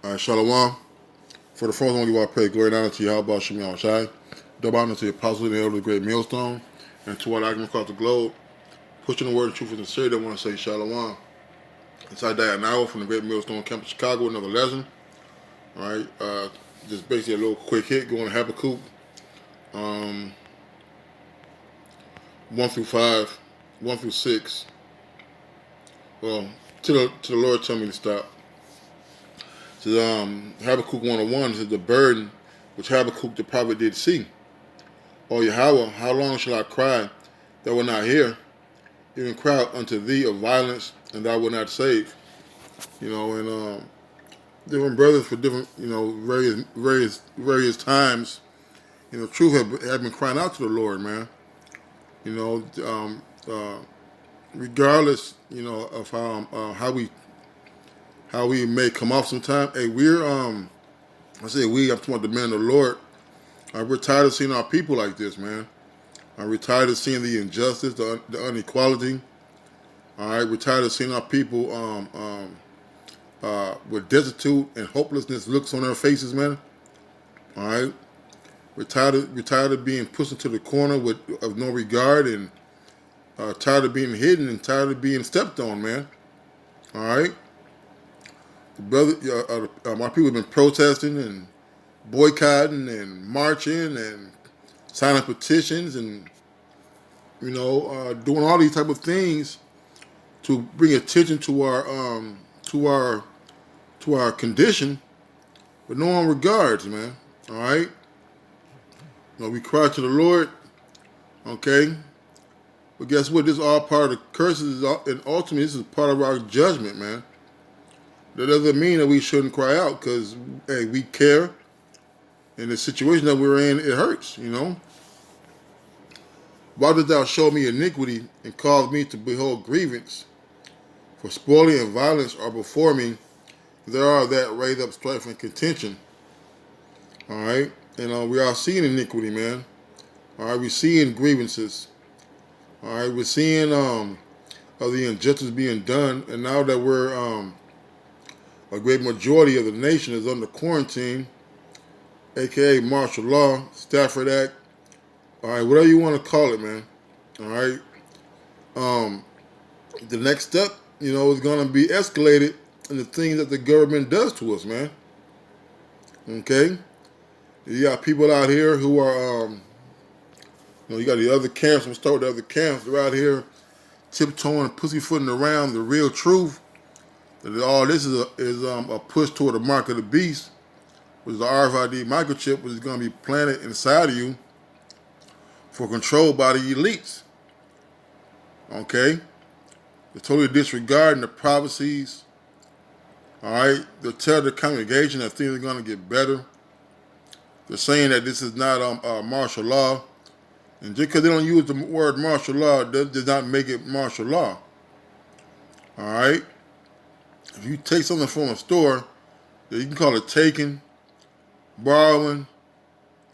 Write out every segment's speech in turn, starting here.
All right, Shalom. For the first one, give our praise, glory, and honor to Yahweh Shem Yahweh Shai. Double honor to the apostles and the elders of the great millstone, and to all arguments across the globe, pushing the word of truth and sincerity. I want to say Shalom. Inside that an hour from the great millstone campus, Chicago, another lesson. All right, just basically a little quick hit going to Habakkuk, um, 1 through 5, 1 through 6. Well, to the Lord tell me to stop. So Habakkuk 101 says the burden which Habakkuk the prophet did see. O Yahweh, how long shall I cry that will not hear? Even cry out unto thee of violence, and thou wilt not save. And different brothers for different, various times, truth have been crying out to the Lord, man. You know, regardless, of how we may come off sometime. Hey, I say we, I'm talking about the man of the Lord. We're tired of seeing our people like this, man. We're tired of seeing the injustice, the inequality. All right, we're tired of seeing our people with destitute and hopelessness looks on their faces, man. All right, we're tired of being pushed into the corner of no regard, and tired of being hidden, and tired of being stepped on, man. All right, my people have been protesting and boycotting and marching and signing petitions and doing all these type of things to bring attention to our condition, but no one regards, man. All right, we cry to the Lord, okay, but guess what? This is all part of the curses, and ultimately this is part of our judgment, man. That doesn't mean that we shouldn't cry out, because hey, we care, and the situation that we're in, it hurts, Why didst thou show me iniquity and cause me to behold grievance? For spoiling and violence are before me. There are that raise up strife and contention. All right, and we are seeing iniquity, man. All right, we're seeing grievances. All right, we're seeing of the injustice being done, and now that we're a great majority of the nation is under quarantine, aka martial law, Stafford Act. All right, whatever you want to call it, man. All right. The next step, is going to be escalated in the things that the government does to us, man. Okay. You got people out here who are, you got the other camps. I'm gonna start with the other camps. They're out here tiptoeing, pussyfooting around the real truth. That all this is a push toward the mark of the beast, which is the RFID microchip, which is going to be planted inside of you for control by the elites. Okay? They're totally disregarding the prophecies. All right? They'll tell the congregation that things are going to get better. They're saying that this is not martial law. And just because they don't use the word martial law, does not make it martial law. All right? If you take something from a store, you can call it taking, borrowing,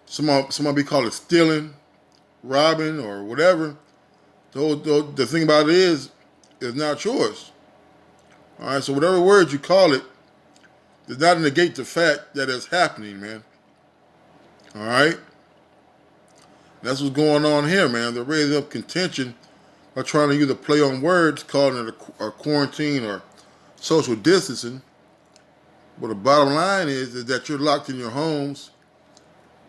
somebody call it stealing, robbing, or whatever. The thing about it is not yours. All right, so whatever word you call it does not negate the fact that it's happening, man. All right, that's what's going on here, man. They're raising up contention by trying to use a play on words, calling it a quarantine or social distancing. But the bottom line is that you're locked in your homes.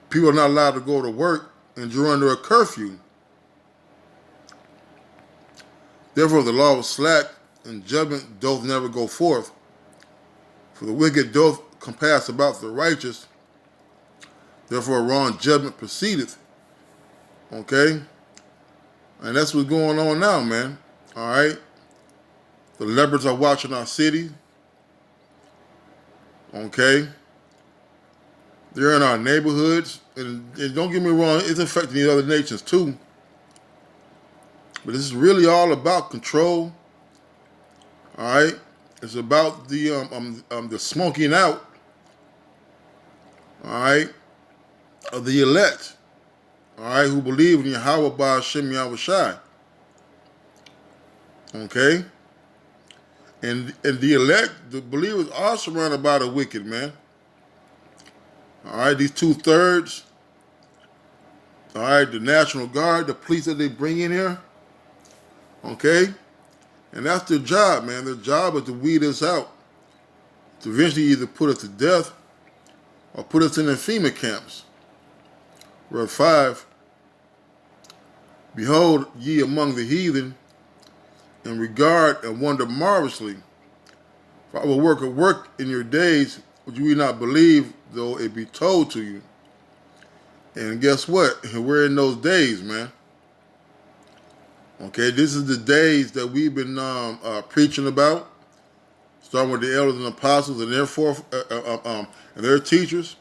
People are not allowed to go to work, and you're under a curfew. Therefore, the law was slack, and judgment doth never go forth. For the wicked doth compass about the righteous. Therefore, a wrong judgment proceedeth. Okay? And that's what's going on now, man. All right? The leopards are watching our city. Okay? They're in our neighborhoods. And don't get me wrong, it's affecting the other nations too. But this is really all about control. All right? It's about the smoking out. All right? Of the elect. All right? Who believe in Yahweh by Hashem Yahweh Shai. Okay? And the elect, the believers, are surrounded by the wicked, man. All right, these 2/3. All right, the National Guard, the police that they bring in here. Okay, and that's their job, man. Their job is to weed us out, to eventually either put us to death or put us in the FEMA camps. Verse 5, behold ye among the heathen, and regard and wonder marvelously. For I will work a work in your days which you will not believe, though it be told to you. And guess what? We're in those days, man. Okay, this is the days that we've been preaching about, starting with the elders and apostles and and their teachers,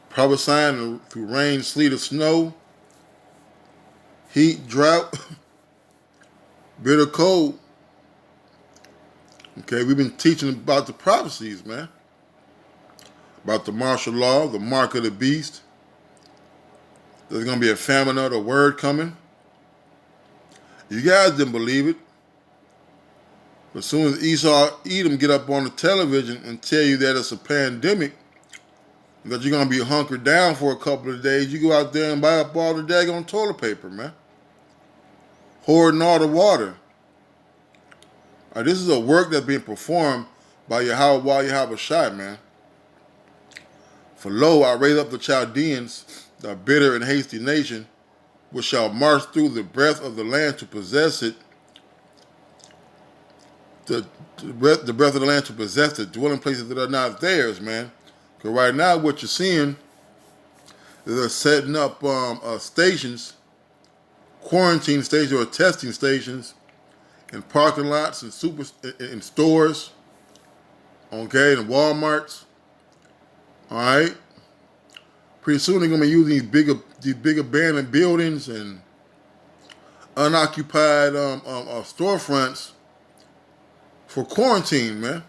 prophesying through rain, sleet, or snow, heat, drought, bitter cold. Okay, we've been teaching about the prophecies, man. About the martial law, the mark of the beast. There's going to be a famine of the word coming. You guys didn't believe it. But as soon as Esau, Edom get up on the television and tell you that it's a pandemic, that you're going to be hunkered down for a couple of days, you go out there and buy up all the daggone toilet paper, man. Hoarding all the water. This is a work that's being performed by Yahweh Shai, man. For lo, I raise up the Chaldeans, the bitter and hasty nation, which shall march through the breadth of the land to possess it, the breadth of the land to possess the dwelling places that are not theirs, man. Because right now what you're seeing is they're setting up stations, quarantine stations or testing stations in parking lots and in stores, okay, in Walmarts. All right. Pretty soon they're gonna be using these big abandoned buildings and unoccupied storefronts for quarantine, man.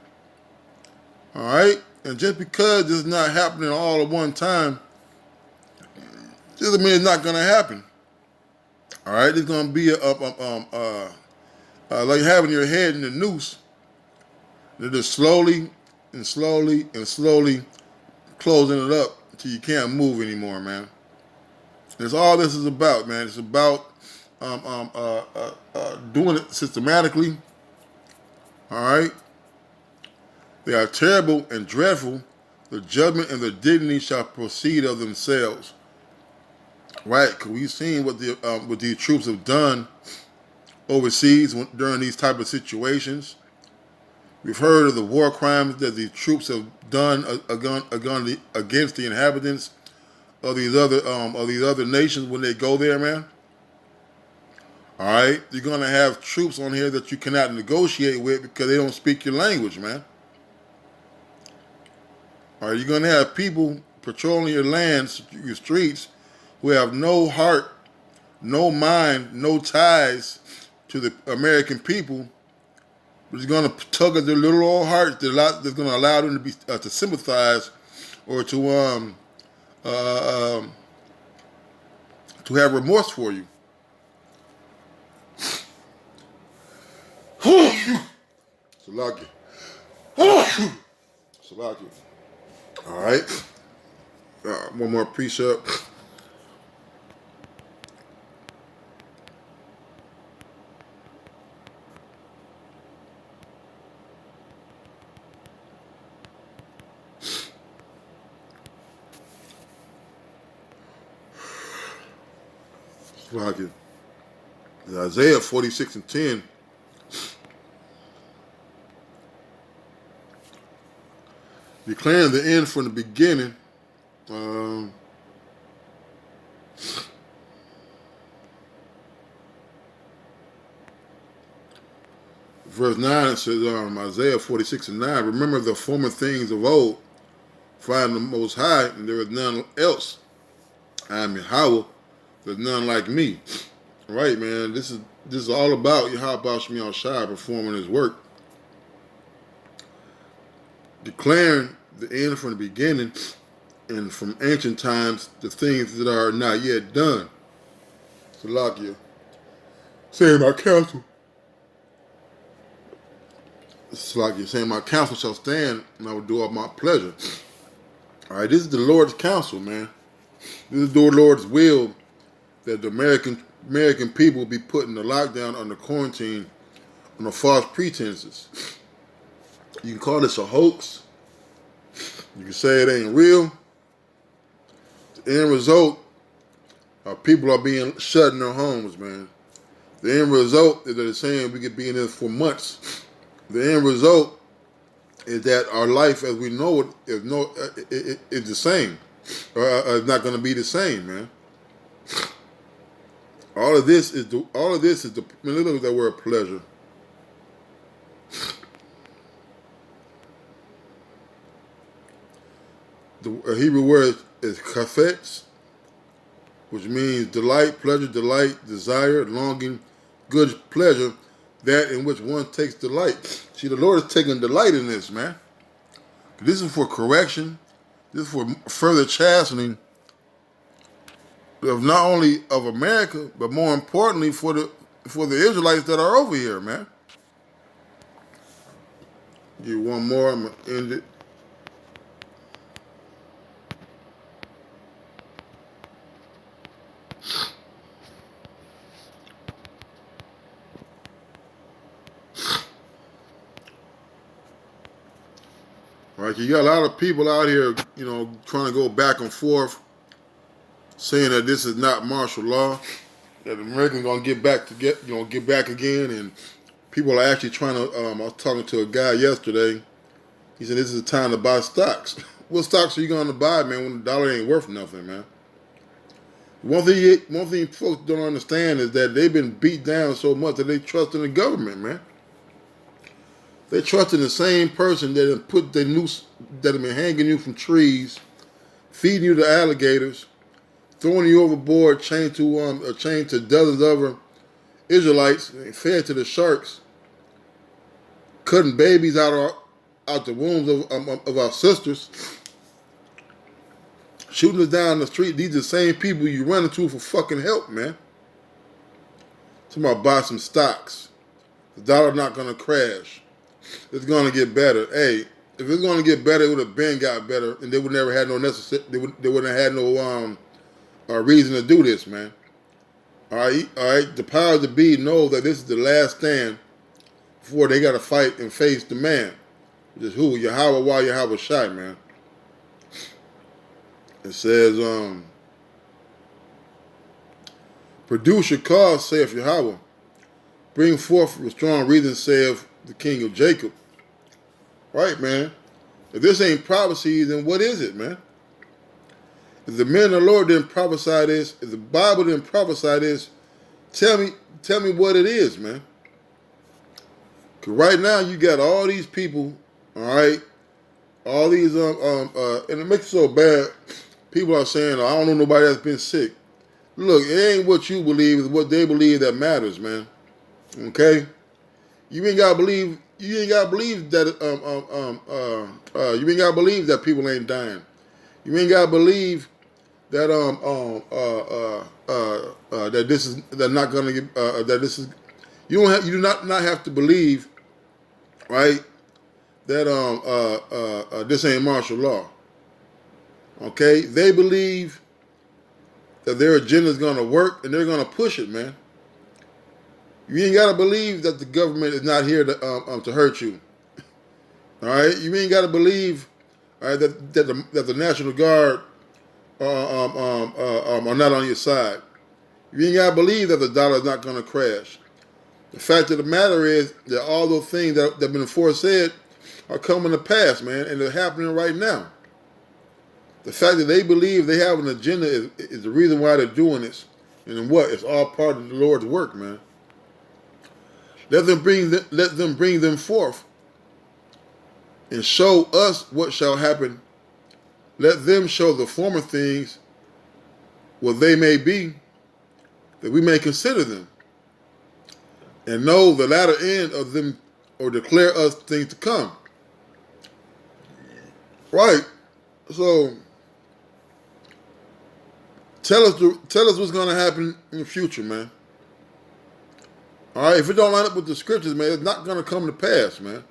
All right. And just because this is not happening all at one time, doesn't mean it's not gonna happen. All right. There's gonna be like having your head in the noose. They're just slowly and slowly and slowly closing it up until you can't move anymore, man. That's all this is about, man. It's about doing it systematically. All right. They are terrible and dreadful. The judgment and the dignity shall proceed of themselves. Right? Because we've seen what the troops have done overseas during these type of situations. We've heard of the war crimes that the troops have done against the inhabitants of these other nations when they go there, man. All right, you're gonna have troops on here that you cannot negotiate with because they don't speak your language, man. All right, you're gonna have people patrolling your lands, your streets, who have no heart, no mind, no ties to the American people. But it's going to tug at their little old hearts. That's going to allow them to be to sympathize or to have remorse for you. Salaki. Salaki. All right. One more precept. Salaki. Isaiah 46:10. Declaring the end from the beginning. Verse 9 says, Isaiah 46:9, remember the former things of old, for I am the Most High, and there is none else. I am Yahweh, there's none like me. Right, man, this is all about Yahweh Shemiel Shai performing his work. Declaring the end from the beginning, and from ancient times, the things that are not yet done. Salakia. Saying my counsel. It's like you're saying, my counsel shall stand, and I will do all my pleasure. All right, this is the Lord's counsel, man. This is the Lord's will that the American people be put in the lockdown under quarantine under false pretenses. You can call this a hoax. You can say it ain't real. The end result people are being shut in their homes, man. The end result is that they're saying we could be in this for months. The end result is that our life as we know it is the same. It's not going to be the same, man. All of this is the look at that word pleasure. The Hebrew word is chafetz, which means delight, pleasure, delight, desire, longing, good pleasure, that in which one takes delight. See, the Lord is taking delight in this, man. This is for correction. This is for further chastening of not only of America, but more importantly for the Israelites that are over here, man. Give you one more, I'm gonna end it. Right, you got a lot of people out here, trying to go back and forth, saying that this is not martial law, that the Americans gonna get back again, and people are actually trying to. I was talking to a guy yesterday. He said this is the time to buy stocks. What stocks are you gonna buy, man, when the dollar ain't worth nothing, man? One thing folks don't understand is that they've been beat down so much that they trust in the government, man. They trust in the same person that have put the noose, that have been hanging you from trees, feeding you to alligators, throwing you overboard, chained to dozens of other Israelites, fed to the sharks, cutting babies out the wombs of our sisters, shooting us down the street. These are the same people you run into for fucking help, man. Somebody buy some stocks. The dollar not gonna crash. It's gonna get better. Hey, if it's gonna get better, it would have been got better, and they would never had no necessary. They wouldn't have had no reason to do this, man. All right. The powers that be know that this is the last stand before they got to fight and face the man. Just who? Yahweh, why Yahweh Shai, man. It says, produce your cause, saith Yahweh. Bring forth with strong reason, saith the King of Jacob. Right, man. If this ain't prophecy, then what is it, man? If the men of the Lord didn't prophesy this, if the Bible didn't prophesy this, tell me what it is, man. Cause right now you got all these people, all right, all these and it makes it so bad. People are saying, I don't know nobody that's been sick. Look, it ain't what you believe, it's what they believe that matters, man. Okay, you ain't gotta believe that you ain't gotta believe that people ain't dying. You ain't gotta believe that that this is that not gonna get that this is you do not have to believe, right, that this ain't martial law. Okay, they believe that their agenda is gonna work and they're gonna push it, man. You ain't gotta believe that the government is not here to hurt you. All right, you ain't gotta believe, all right, that the National Guard are not on your side. You ain't gotta believe that the dollar is not gonna crash. The fact of the matter is that all those things that have been aforesaid are coming to pass, man, and they're happening right now. The fact that they believe they have an agenda is the reason why they're doing this. And what? It's all part of the Lord's work, man. Let them bring them forth and show us what shall happen. Let them show the former things what they may be, that we may consider them, and know the latter end of them, or declare us things to come. Right. So tell us what's going to happen in the future, man. All right. If it don't line up with the scriptures, man, it's not going to come to pass, man.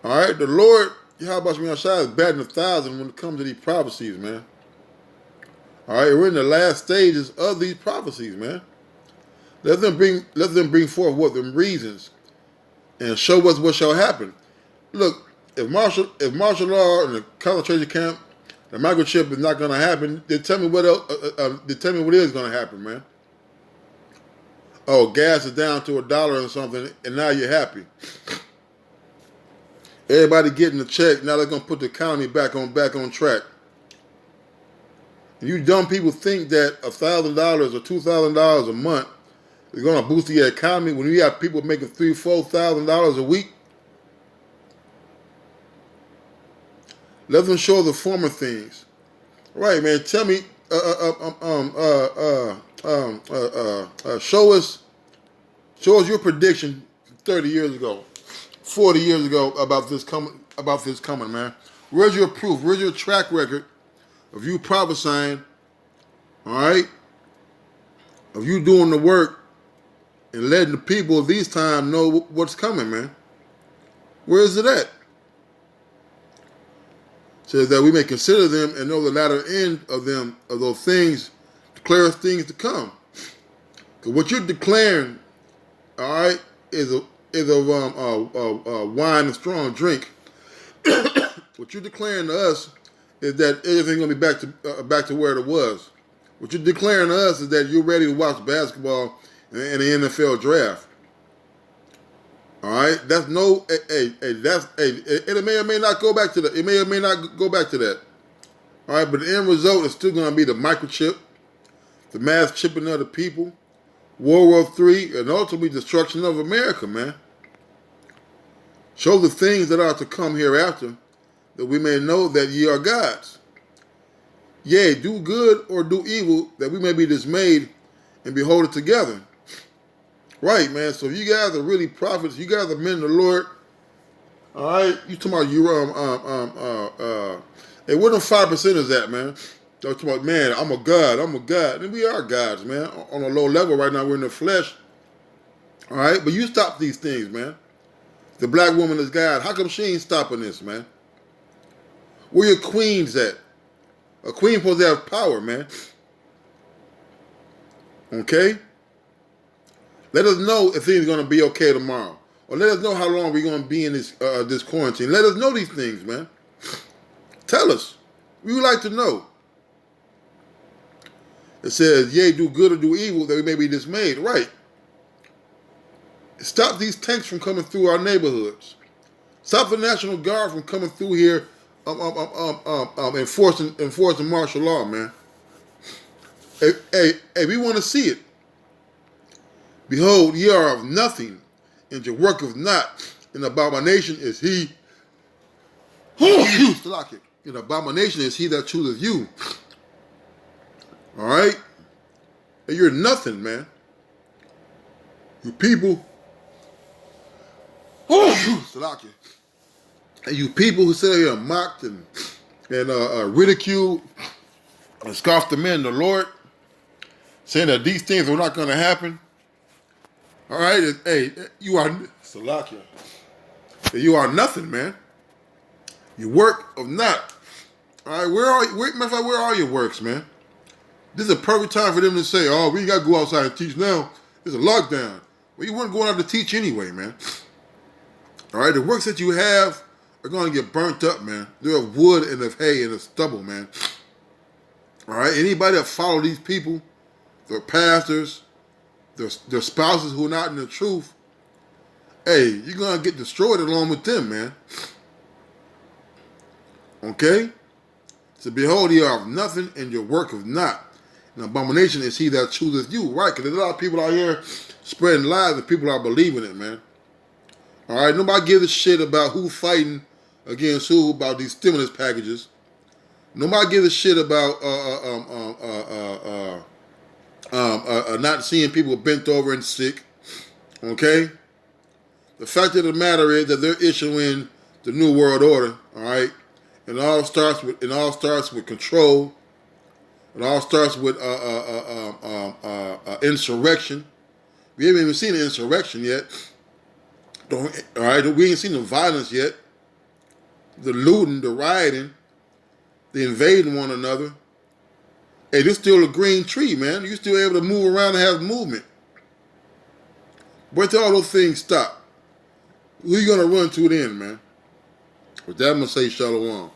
All right, the Lord, Yahweh Shai is batting 1,000 when it comes to these prophecies, man. All right, we're in the last stages of these prophecies, man. Let them bring forth what them reasons and show us what shall happen. Look, if martial law and the concentration camp, the microchip is not going to happen, then tell me what else. Then tell me what is going to happen, man. Oh, gas is down to $1 or something, and now you're happy. Everybody getting a check. Now they're going to put the economy back on track. And you dumb people think that $1,000 or $2,000 a month is going to boost the economy when you have people making $3,000-$4,000 a week. Let them show the former things. Right, man. Tell me, show us your prediction 30 years ago, 40 years ago about this coming, man. Where's your proof? Where's your track record of you prophesying, all right, of you doing the work and letting the people of these times know what's coming, man? Where is it at? Says that we may consider them and know the latter end of them, of those things, declare things to come. Because what you're declaring, all right, is a wine and strong drink. What you're declaring to us is that everything's gonna be back to where it was. What you're declaring to us is that you're ready to watch basketball in the NFL draft. All right, that's no, it may or may not go back to that. It may or may not go back to that. All right, but the end result is still going to be the microchip, the mass chipping of the people, World War III, and ultimately destruction of America, man. Show the things that are to come hereafter, that we may know that ye are gods. Yea, do good or do evil, that we may be dismayed and behold it together. Right, man. So if you guys are really prophets, you guys are men of the Lord. All right, you talking about you hey, where them 5% is at, man? They're talking about, man, I'm a god, and we are gods, man. On a low level right now, we're in the flesh. All right, but you stop these things, man. The black woman is God. How come she ain't stopping this, man? Where your queens at? A queen supposed to have power, man. Okay. Let us know if things are going to be okay tomorrow. Or let us know how long we're going to be in this quarantine. Let us know these things, man. Tell us. We would like to know. It says, yea, do good or do evil, that we may be dismayed. Right. Stop these tanks from coming through our neighborhoods. Stop the National Guard from coming through here enforcing martial law, man. Hey, we want to see it. Behold, ye are of nothing, and your work of not. An abomination is he. An abomination is he that chooseth you. All right? And you're nothing, man. You people. And you people who sit here and mocked and ridiculed and scoffed the men of the Lord, saying that these things are not going to happen. All right, hey, you are Salakia. You are nothing, man. You work of not. All right, where are your works, man? This is a perfect time for them to say, "Oh, we got to go outside and teach now. It's a lockdown." Well, you weren't going out to teach anyway, man. All right, the works that you have are going to get burnt up, man. They're of wood and of hay and of stubble, man. All right, anybody that follow these people, their pastors, their spouses who are not in the truth, hey, you're going to get destroyed along with them, man. Okay? So behold, ye are of nothing, and your work of not. An abomination is he that chooseth you. Right, because there's a lot of people out here spreading lies and people are believing it, man. All right, nobody gives a shit about who fighting against who about these stimulus packages. Nobody gives a shit about not seeing people bent over and sick. Okay? The fact of the matter is that they're issuing the New World Order, all right? It all starts with control. It all starts with insurrection. We haven't even seen an insurrection yet. All right, we ain't seen the violence yet. the looting, the rioting, the invading one another. Hey, this still a green tree, man. You still able to move around and have movement. Wait till all those things stop. Who you gonna run to then, man? With that, I'm gonna say shalom.